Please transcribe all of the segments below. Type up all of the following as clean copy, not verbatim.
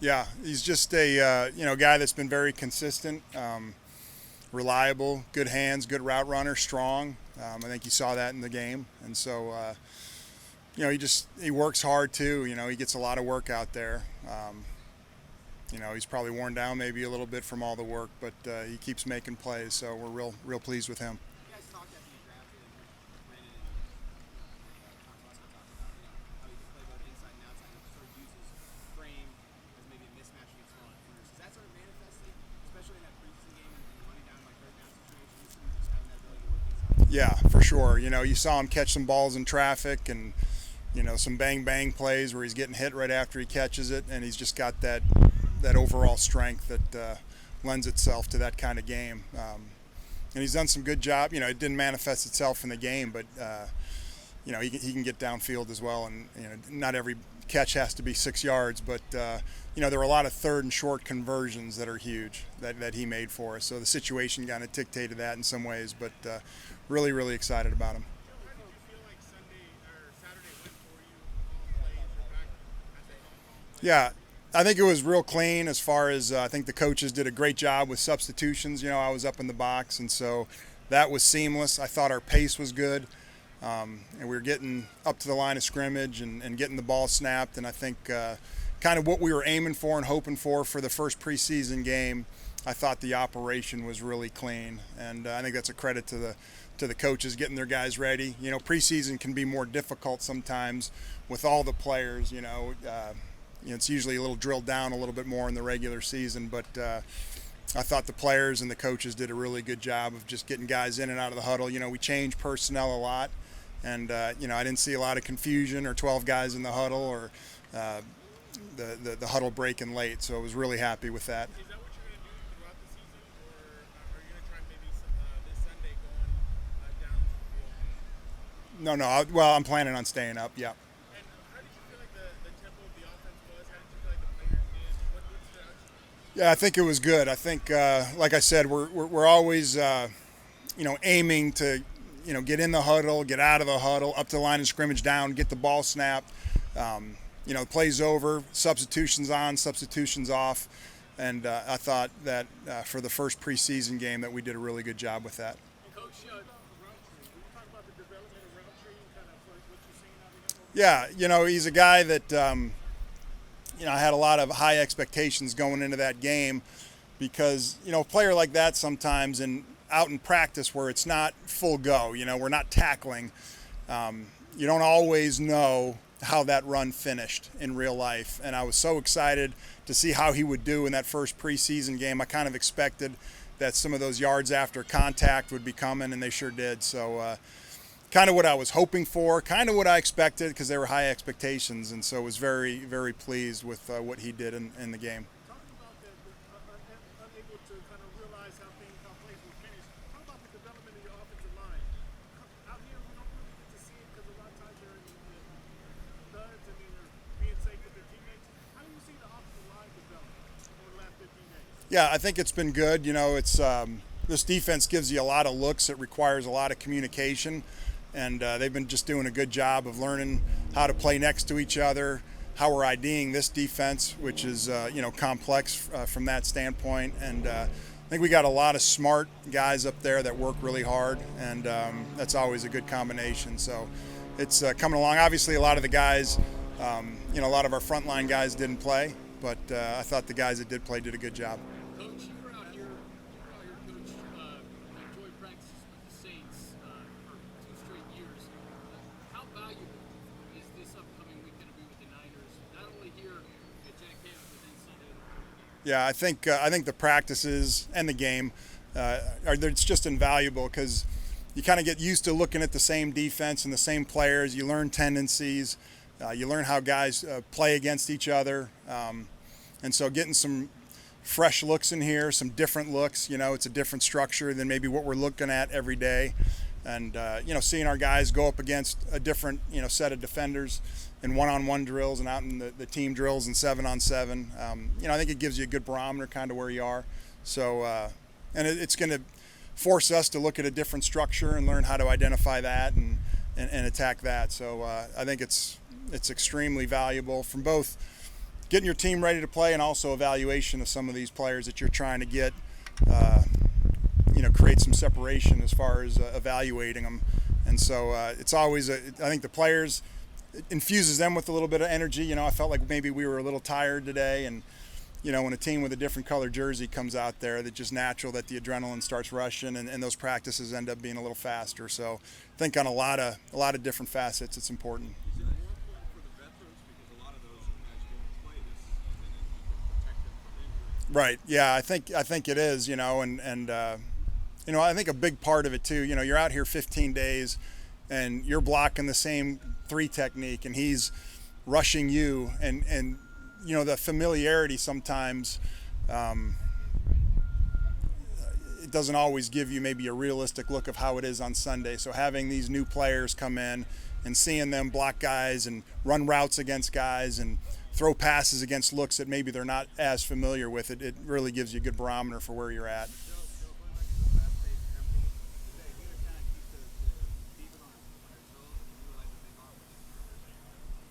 Yeah, he's just a guy that's been very consistent, reliable, good hands, good route runner, strong. I think you saw that in the game, and so he works hard too. He gets a lot of work out there. He's probably worn down maybe a little bit from all the work, but he keeps making plays. So we're real pleased with him. You guys talked after you drafted him, Brandon and talked about how he can play both inside and outside. He sort of uses frame as maybe a mismatch against smaller corners. Is that sort of manifesting, especially in that preseason game and running down like third down situations, and just having that ability to work inside? Yeah, for sure. You saw him catch some balls in traffic and some bang bang plays where he's getting hit right after he catches it, and he's just got that overall strength that lends itself to that kind of game. And he's done some good job. It didn't manifest itself in the game, but he can get downfield as well. And not every catch has to be 6 yards, but there were a lot of third and short conversions that are huge that he made for us. So the situation kind of dictated that in some ways, but really excited about him. How did you feel like Sunday or Saturday went for you? All plays were back at the home. Yeah, I think it was real clean as far as I think the coaches did a great job with substitutions. I was up in the box, and so that was seamless. I thought our pace was good, and we were getting up to the line of scrimmage and getting the ball snapped. And I think kind of what we were aiming for and hoping for the first preseason game, I thought the operation was really clean. And I think that's a credit to the coaches getting their guys ready. Preseason can be more difficult sometimes with all the players, it's usually a little drilled down a little bit more in the regular season, but I thought the players and the coaches did a really good job of just getting guys in and out of the huddle. We changed personnel a lot, and I didn't see a lot of confusion or 12 guys in the huddle or the huddle breaking late, so I was really happy with that. Is that what you're going to do throughout the season, or are you going to try maybe this Sunday going down to the field? No. Well, I'm planning on staying up, yeah. And how did you feel like the tempo of the offense was? How did you feel like the players did? What stood out to you? Yeah, I think it was good. I think, like I said, we're always, aiming to, get in the huddle, get out of the huddle, up to the line of scrimmage, down, get the ball snapped. Plays over, substitutions on, substitutions off, and I thought that for the first preseason game that we did a really good job with that. Coach, talk about the development of Roundtree and kind of what you're seeing out of him. Yeah, he's a guy that I had a lot of high expectations going into that game because a player like that sometimes out in practice where it's not full go, we're not tackling. You don't always know how that run finished in real life, and I was so excited to see how he would do in that first preseason game. I kind of expected that some of those yards after contact would be coming, and they sure did. So kind of what I was hoping for, kind of what I expected because they were high expectations, and so was very pleased with what he did in the game. Talking about unable to kind of realize how plays were finished. How about the development of your offensive line? Out here, we don't really get to see it because a lot of times they're in the duds and they're being safe with their teammates. How do you see the offensive line develop over the last 15 days? Yeah, I think it's been good. It's this defense gives you a lot of looks. It requires a lot of communication. And they've been just doing a good job of learning how to play next to each other, how we're IDing this defense, which is complex from that standpoint. And I think we got a lot of smart guys up there that work really hard, and that's always a good combination. So it's coming along. Obviously, a lot of the guys, a lot of our frontline guys didn't play, but I thought the guys that did play did a good job. Coach, you were out here, Coach, enjoyed practices with the Saints for 2 straight years. How valuable is this upcoming week going to be with the Niners, not only here at Jack Hammond, but then Sunday? Yeah, I think the practices and the game it's just invaluable because you kind of get used to looking at the same defense and the same players. You learn tendencies, you learn how guys play against each other, and so getting some fresh looks in here, some different looks. It's a different structure than maybe what we're looking at every day, and seeing our guys go up against a different set of defenders in one-on-one drills and out in the team drills and 7-on-7. I think it gives you a good barometer kind of where you are. So, and it's going to force us to look at a different structure and learn how to identify that and attack that. So I think it's extremely valuable from both getting your team ready to play, and also evaluation of some of these players that you're trying to get, create some separation as far as evaluating them. And so it's always, I think the players, it infuses them with a little bit of energy. I felt like maybe we were a little tired today, and when a team with a different color jersey comes out there, that's just natural that the adrenaline starts rushing, and those practices end up being a little faster. So I think on a lot of different facets, it's important. Is it more important for the veterans because a lot of those guys won't play this season, and you can protect them from injury? Right. Yeah, I think it is. I think a big part of it too. You're out here 15 days, and you're blocking the same 3 technique, and he's rushing you, and the familiarity sometimes, it doesn't always give you maybe a realistic look of how it is on Sunday. So having these new players come in and seeing them block guys and run routes against guys and throw passes against looks that maybe they're not as familiar with, it really gives you a good barometer for where you're at.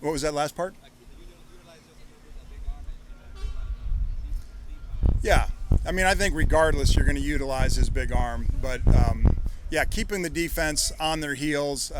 What was that last part? Yeah, I think regardless, you're going to utilize his big arm. But, keeping the defense on their heels.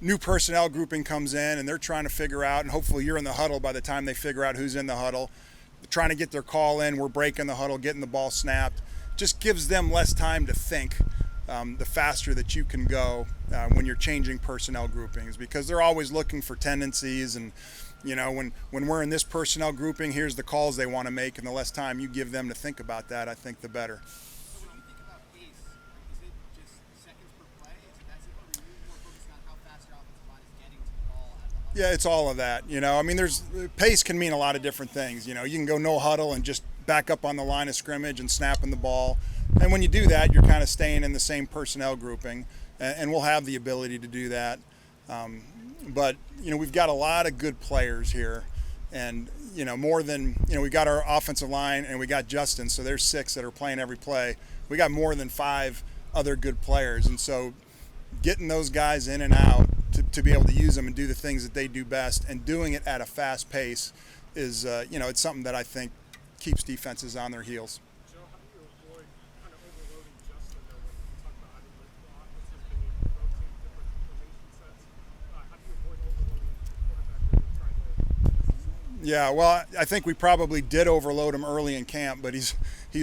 New personnel grouping comes in, and they're trying to figure out, and hopefully you're in the huddle by the time they figure out who's in the huddle. Trying to get their call in, we're breaking the huddle, getting the ball snapped. Just gives them less time to think. The faster that you can go when you're changing personnel groupings, because they're always looking for tendencies, and when we're in this personnel grouping, here's the calls they want to make, and the less time you give them to think about that, I think the better. So when you think about pace, is it just seconds per play? That's it, or are you more focused on how fast your offensive line is getting to the ball at the huddle? Yeah, it's all of that. There's pace can mean a lot of different things. You can go no huddle and just back up on the line of scrimmage and snapping the ball. And when you do that, you're kind of staying in the same personnel grouping, and we'll have the ability to do that. But we've got a lot of good players here, and more than we got our offensive line, and we got Justin, so there's 6 that are playing every play. We got more than 5 other good players, and so getting those guys in and out to be able to use them and do the things that they do best, and doing it at a fast pace is it's something that I think keeps defenses on their heels. Joe, how do you avoid kind of overloading Justin though when you talk about how the offense has been able to rotate different formation sets? How do you avoid overloading the quarterback when you're trying to? Yeah, well, I think we probably did overload him early in camp, but he's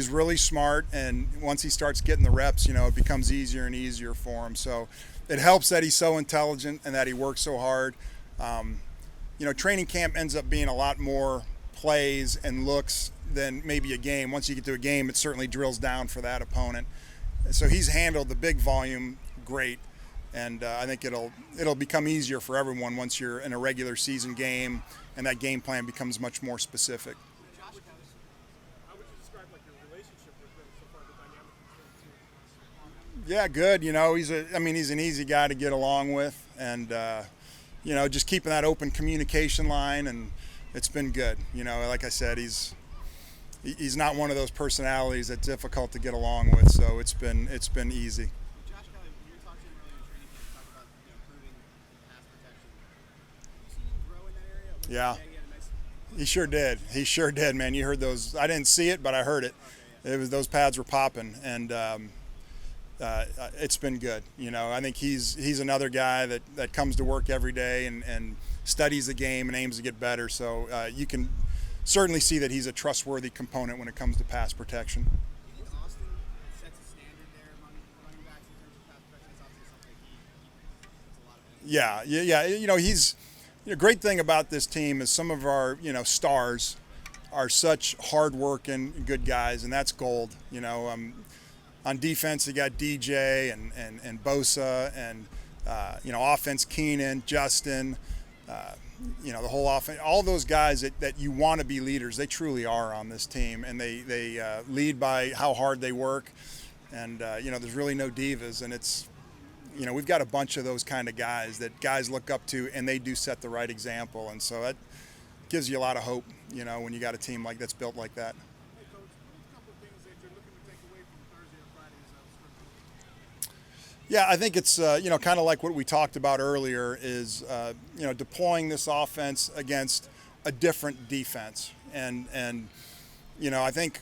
really smart, and once he starts getting the reps, it becomes easier and easier for him. So it helps that he's so intelligent and that he works so hard. Training camp ends up being a lot more plays and looks than maybe a game. Once you get to a game, it certainly drills down for that opponent. So he's handled the big volume great, and I think it'll become easier for everyone once you're in a regular season game and that game plan becomes much more specific. How would you describe like your relationship with him so far, the dynamic between the two? Yeah, good. He's an easy guy to get along with, and just keeping that open communication line, and it's been good. Like I said, he's not one of those personalities that's difficult to get along with, so it's been easy. Josh Kelly, when you were talking earlier in training camp, you talked about improving in pass protection. Have you seen him grow in that area? Yeah. He had a nice. He sure did, man. You heard those. I didn't see it, but I heard it. It was, those pads were popping, and it's been good. I think he's another guy that comes to work every day and studies the game and aims to get better. So you can certainly see that he's a trustworthy component when it comes to pass protection. Do you think Austin sets a standard there among running backs in terms of pass protection? It's obviously something he puts a lot of energy. Yeah. He's great thing about this team is some of our stars are such hard-working, good guys, and that's gold. On defense, you got DJ and Bosa, and offense, Keenan, Justin. The whole offense, all those guys that you want to be leaders, they truly are on this team, and they lead by how hard they work, and there's really no divas, and it's we've got a bunch of those kind of guys that guys look up to, and they do set the right example, and so that gives you a lot of hope, when you got a team that's built like that. Hey, Coach, what are a couple of things that you're looking to take away from Thursday or Friday's scrimmage? Yeah, I think it's kind of like what we talked about earlier is deploying this offense against a different defense. And I think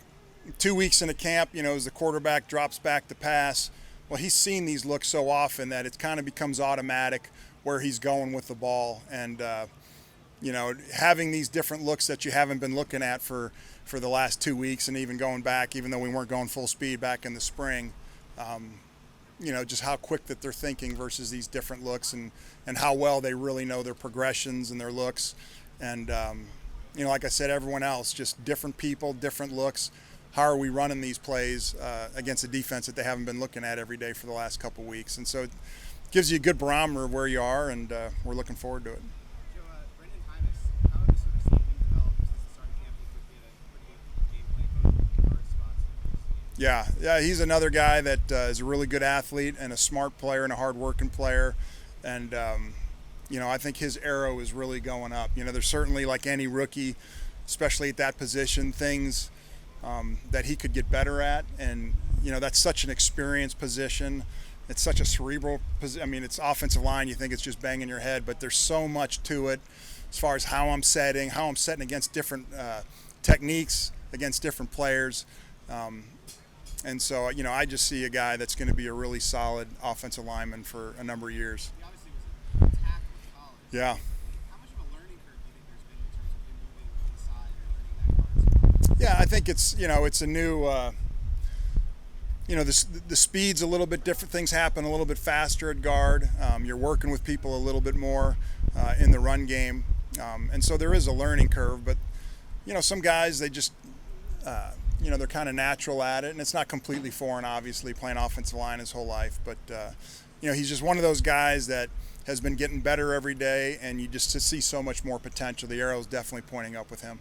2 weeks into camp, as the quarterback drops back to pass, well, he's seen these looks so often that it kind of becomes automatic where he's going with the ball. And, having these different looks that you haven't been looking at for the last 2 weeks, and even going back, even though we weren't going full speed back in the spring, just how quick that they're thinking versus these different looks, and how well they really know their progressions and their looks. And, like I said, everyone else, just different people, different looks. How are we running these plays against a defense that they haven't been looking at every day for the last couple weeks? And so it gives you a good barometer of where you are, and we're looking forward to it. Joe, Brendan Hymas, how have you sort of seen him develop since the start of camp? Looks like he had a pretty good game plan both guard spots. Yeah, he's another guy that is a really good athlete and a smart player and a hard-working player. And, I think his arrow is really going up. There's certainly, like any rookie, especially at that position, things that he could get better at. And, that's such an experienced position. It's such a cerebral position. I mean, it's offensive line. You think it's just banging your head, but there's so much to it as far as how I'm setting against different techniques, against different players. And so, I just see a guy that's going to be a really solid offensive lineman for a number of years. He obviously was a tackle in college. Yeah. How much of a learning curve do you think there's been in terms of him moving inside or learning that guard spot? Yeah, I think it's a new, the speed's a little bit different. Things happen a little bit faster at guard. You're working with people a little bit more in the run game. And so there is a learning curve, but, some guys, they just, they're kind of natural at it, and it's not completely foreign, obviously, playing offensive line his whole life. But, he's just one of those guys that has been getting better every day, and you just see so much more potential. The arrow's definitely pointing up with him.